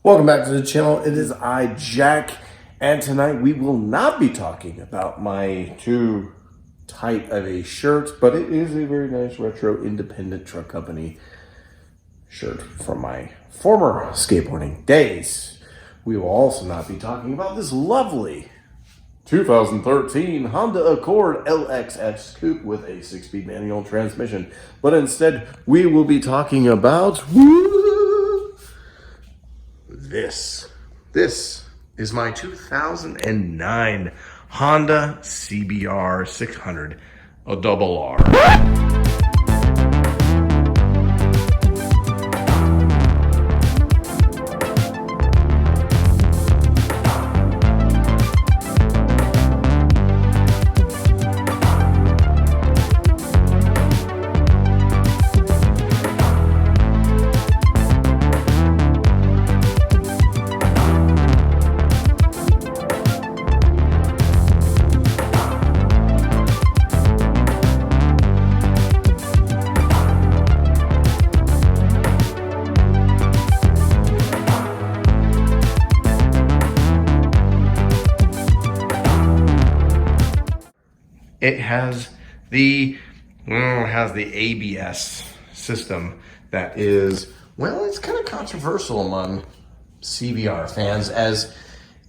Welcome back to the channel. It is I, Jack, and tonight we will not be talking about my too tight of a shirt, but it is a very nice retro independent truck company shirt from my former skateboarding days. We will also not be talking about this lovely 2013 Honda Accord LXS Coupe with a 6-speed manual transmission, but instead we will be talking about this is my 2009 Honda CBR600RR. It has the ABS system that is, well, it's kind of controversial among CBR fans as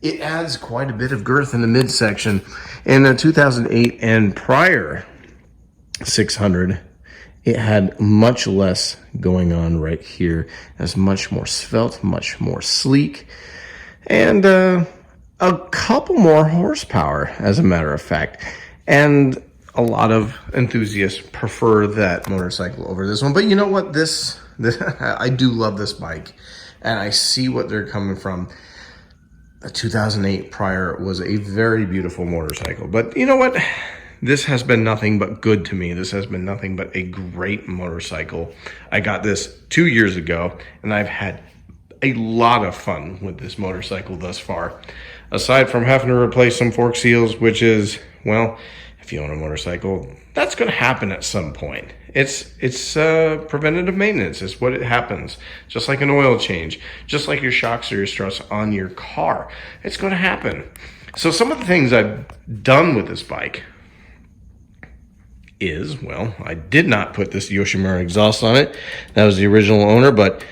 it adds quite a bit of girth in the midsection. In the 2008 and prior 600, it had much less going on right here. It was much more svelte, much more sleek, and a couple more horsepower, as a matter of fact. And a lot of enthusiasts prefer that motorcycle over this one. But you know what? This I do love this bike, and I see what they're coming from. The 2008 prior was a very beautiful motorcycle. But you know what? This has been nothing but good to me. This has been nothing but a great motorcycle. I got this 2 years ago, and I've had a lot of fun with this motorcycle thus far. Aside from having to replace some fork seals, which is, well, if you own a motorcycle, that's going to happen at some point. It's preventative maintenance. It's what it happens. Just like an oil change, just like your shocks or your struts on your car. It's going to happen. So some of the things I've done with this bike is, well, I did not put this Yoshimura exhaust on it. That was the original owner, but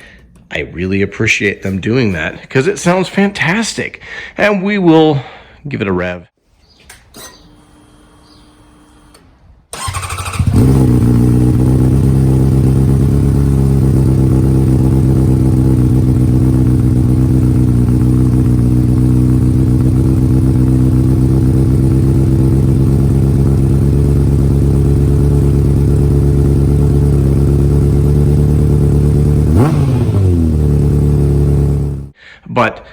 I really appreciate them doing that because it sounds fantastic. And we will give it a rev. But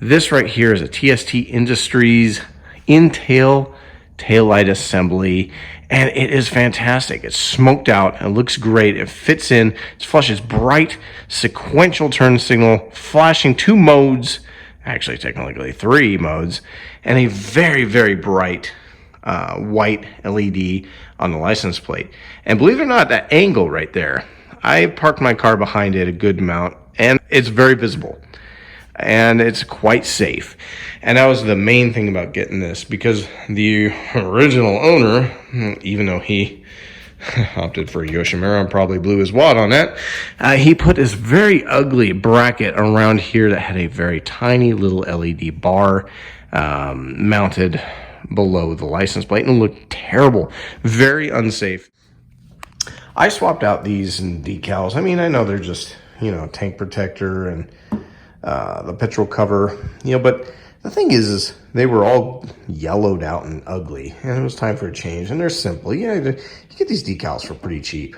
this right here is a TST Industries In-tail taillight assembly, and it is fantastic. It's smoked out, it looks great, it fits in, it's flush, it's bright, sequential turn signal, flashing 2 modes, actually technically 3 modes, and a very, very bright white LED on the license plate. And believe it or not, that angle right there, I parked my car behind it a good amount, and it's very visible. And it's quite safe. And that was the main thing about getting this, because the original owner, even though he opted for a Yoshimura and probably blew his wad on that, he put this very ugly bracket around here that had a very tiny little LED bar mounted below the license plate, and it looked terrible, very unsafe. I swapped out these decals. I mean, I know they're just, you know, tank protector and the petrol cover, you know, but the thing is they were all yellowed out and ugly, and it was time for a change. And they're simple. You know, you get these decals for pretty cheap,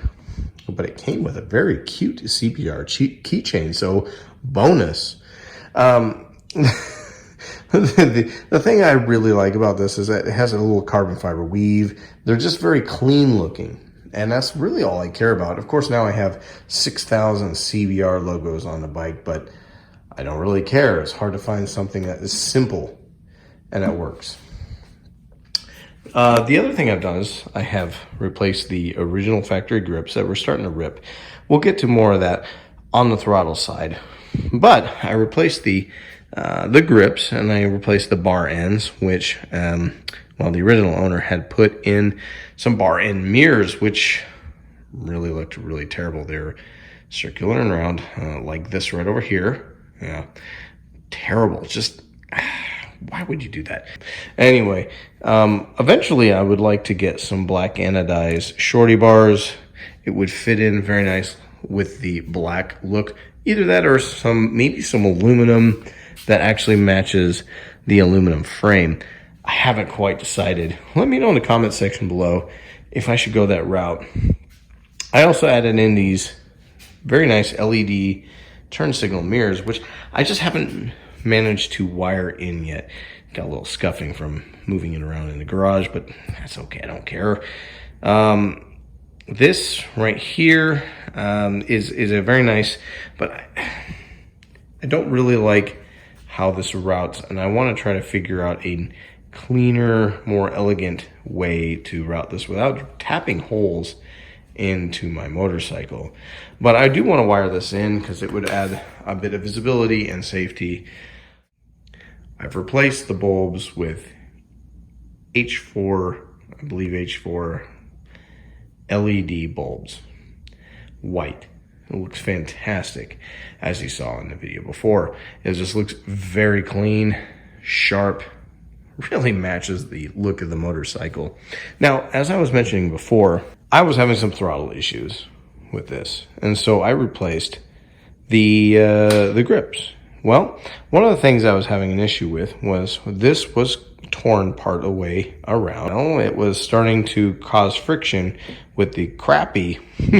but it came with a very cute CBR keychain, so bonus. The thing I really like about this is that it has a little carbon fiber weave. They're just very clean looking, and that's really all I care about. Of course, now I have 6,000 CBR logos on the bike, but I don't really care. It's hard to find something that is simple and that works. The other thing I've done is I have replaced the original factory grips that were starting to rip. We'll get to more of that on the throttle side. But I replaced the grips, and I replaced the bar ends, which well, the original owner had put in some bar end mirrors, which really looked really terrible. They're circular and round, like this right over here. Yeah, terrible. Just why would you do that? Anyway, eventually I would like to get some black anodized shorty bars. It would fit in very nice with the black look. Either that or maybe some aluminum that actually matches the aluminum frame. I haven't quite decided. Let me know in the comment section below if I should go that route. I also added in these very nice LED turn signal mirrors, which I just haven't managed to wire in yet. Got a little scuffing from moving it around in the garage, but that's okay. I don't care. This right here is a very nice, but I don't really like how this routes, and I want to try to figure out a cleaner, more elegant way to route this without tapping holes into my motorcycle. But I do want to wire this in because it would add a bit of visibility and safety. I've replaced the bulbs with H4, I believe H4 LED bulbs, white. It looks fantastic, as you saw in the video before. It just looks very clean, sharp, really matches the look of the motorcycle. Now, as I was mentioning before, I was having some throttle issues with this, and so I replaced the grips. Well, one of the things I was having an issue with was this was torn part of the way around. It was starting to cause friction with the crappy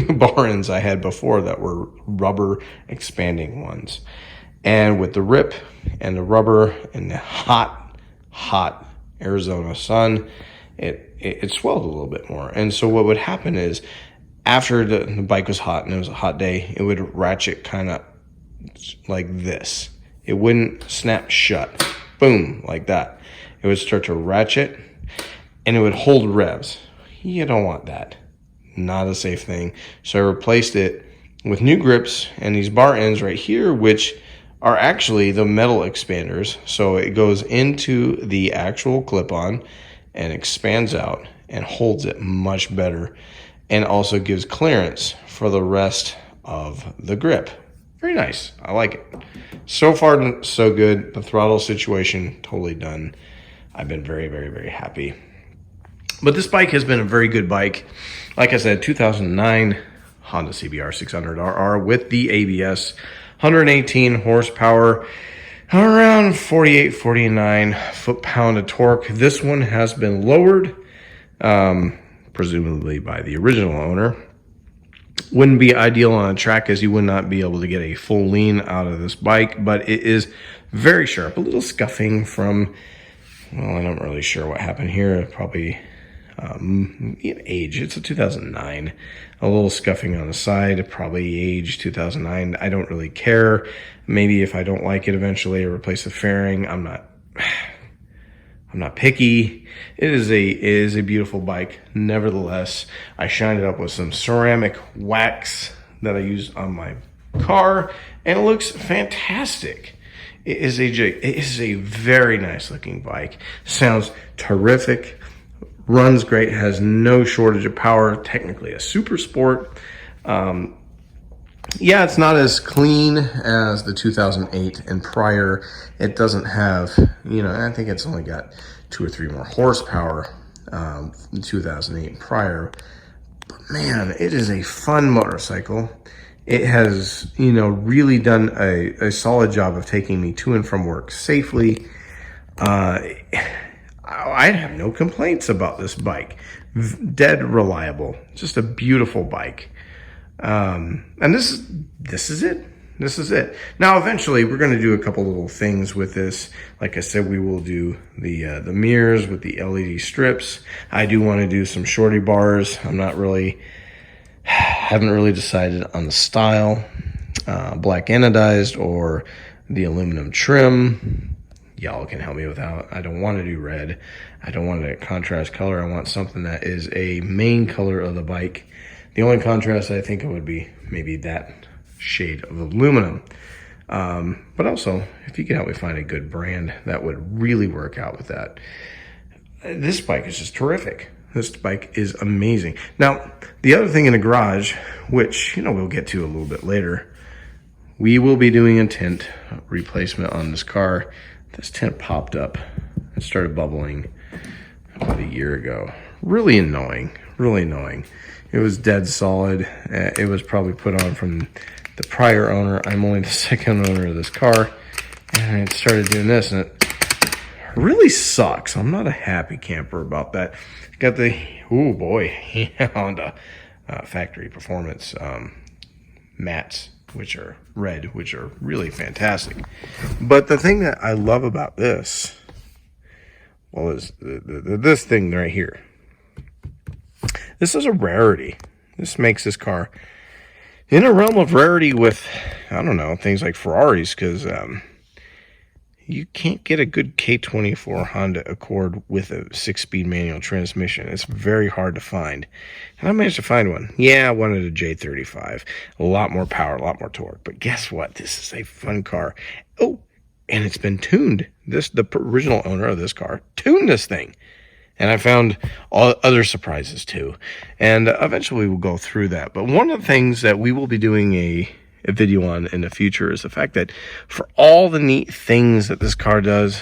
bar ends I had before that were rubber expanding ones. And with the rip and the rubber and the hot Arizona sun, it swelled a little bit more. And so what would happen is after the bike was hot and it was a hot day, it would ratchet kind of like this. It wouldn't snap shut, boom, like that. It would start to ratchet and it would hold revs. You don't want that. Not a safe thing. So I replaced it with new grips and these bar ends right here, which are actually the metal expanders. So it goes into the actual clip-on and expands out and holds it much better, and also gives clearance for the rest of the grip. Very nice. I like it. So far, so good. The throttle situation, totally done. I've been very, very, very happy. But this bike has been a very good bike. Like I said, 2009 Honda CBR600RR with the ABS, 118 horsepower, around 48, 49 foot-pound of torque. This one has been lowered, presumably by the original owner. Wouldn't be ideal on a track as you would not be able to get a full lean out of this bike, but it is very sharp. A little scuffing from, well, I'm not really sure what happened here. Probably age. It's a 2009. A little scuffing on the side, probably age 2009. I don't really care. Maybe if I don't like it eventually, I replace the fairing. I'm not picky. It is a beautiful bike. Nevertheless, I shined it up with some ceramic wax that I used on my car, and it looks fantastic. It is a very nice looking bike. Sounds terrific. Runs great. Has no shortage of power. Technically a super sport. Yeah, it's not as clean as the 2008 and prior. It doesn't have, I think it's only got 2 or 3 more horsepower, 2008 and prior. But man, it is a fun motorcycle. It has, really done a solid job of taking me to and from work safely. I have no complaints about this bike. Dead reliable. Just a beautiful bike. And this is it. This is it. Now, eventually, we're going to do a couple little things with this. Like I said, we will do the mirrors with the LED strips. I do want to do some shorty bars. haven't really decided on the style, black anodized or the aluminum trim. Y'all can help me with that. I don't want to do red. I don't want a contrast color. I want something that is a main color of the bike. The only contrast I think it would be maybe that shade of aluminum. But also, if you can help me find a good brand that would really work out with that. This bike is just terrific. This bike is amazing. Now, the other thing in the garage, which, we'll get to a little bit later, we will be doing a tint replacement on this car. This tint popped up and started bubbling about a year ago. Really annoying, really annoying. It was dead solid. It was probably put on from the prior owner. I'm only the second owner of this car. And it started doing this, and it really sucks. I'm not a happy camper about that. Got the, oh boy, Honda factory performance mats, which are red, which are really fantastic. But the thing that I love about this, well, is this thing right here. This is a rarity. This makes this car in a realm of rarity with, I don't know, things like Ferraris, because you can't get a good K24 Honda Accord with a 6-speed manual transmission. It's very hard to find. And I managed to find one. Yeah, I wanted a J35. A lot more power, a lot more torque. But guess what? This is a fun car. Oh, and it's been tuned. The original owner of this car tuned this thing. And I found all other surprises too. And eventually we'll go through that. But one of the things that we will be doing a video on in the future is the fact that for all the neat things that this car does,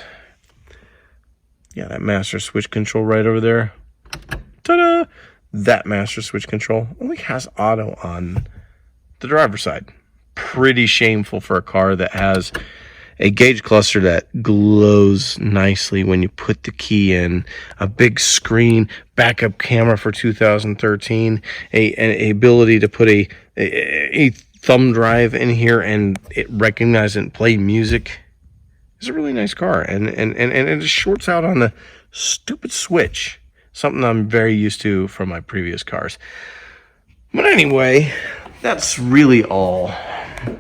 yeah, that master switch control right over there, ta-da, that master switch control only has auto on the driver's side. Pretty shameful for a car that has a gauge cluster that glows nicely when you put the key in, a big screen, backup camera for 2013, a ability to put a thumb drive in here and it recognize and play music. It's a really nice car, and it just shorts out on the stupid switch, something I'm very used to from my previous cars. But anyway, that's really all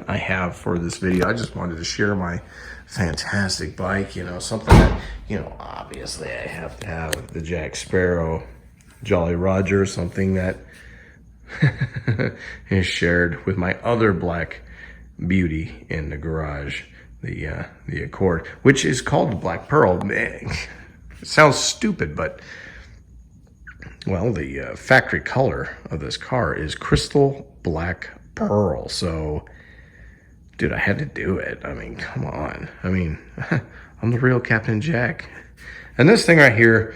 I have for this video. I just wanted to share my fantastic bike, something that, obviously I have to have the Jack Sparrow Jolly Roger, something that is shared with my other black beauty in the garage, the Accord, which is called the Black Pearl. It sounds stupid, but well, the factory color of this car is crystal black pearl. So, dude, I had to do it. I mean, come on. I mean, I'm the real Captain Jack. And this thing right here,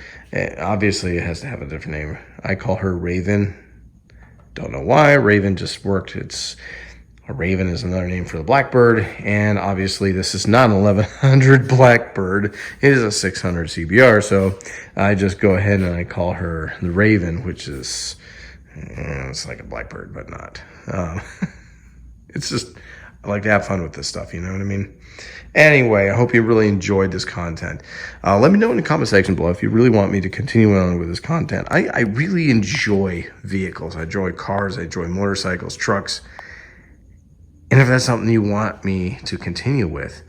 obviously it has to have a different name. I call her Raven. Don't know why. Raven just worked. A Raven is another name for the Blackbird. And obviously this is not an 1100 Blackbird. It is a 600 CBR. So I just go ahead and I call her the Raven, which is, it's like a Blackbird, but not. It's just, I like to have fun with this stuff, you know what I mean? Anyway, I hope you really enjoyed this content. Let me know in the comment section below if you really want me to continue on with this content. I really enjoy vehicles. I enjoy cars. I enjoy motorcycles, trucks. And if that's something you want me to continue with,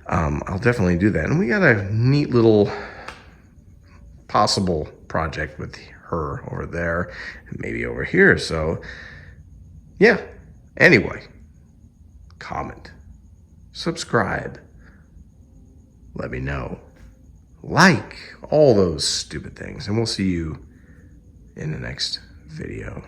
I'll definitely do that. And we got a neat little possible project with her over there and maybe over here. So, yeah. Anyway, comment, subscribe, let me know, like, all those stupid things, and we'll see you in the next video.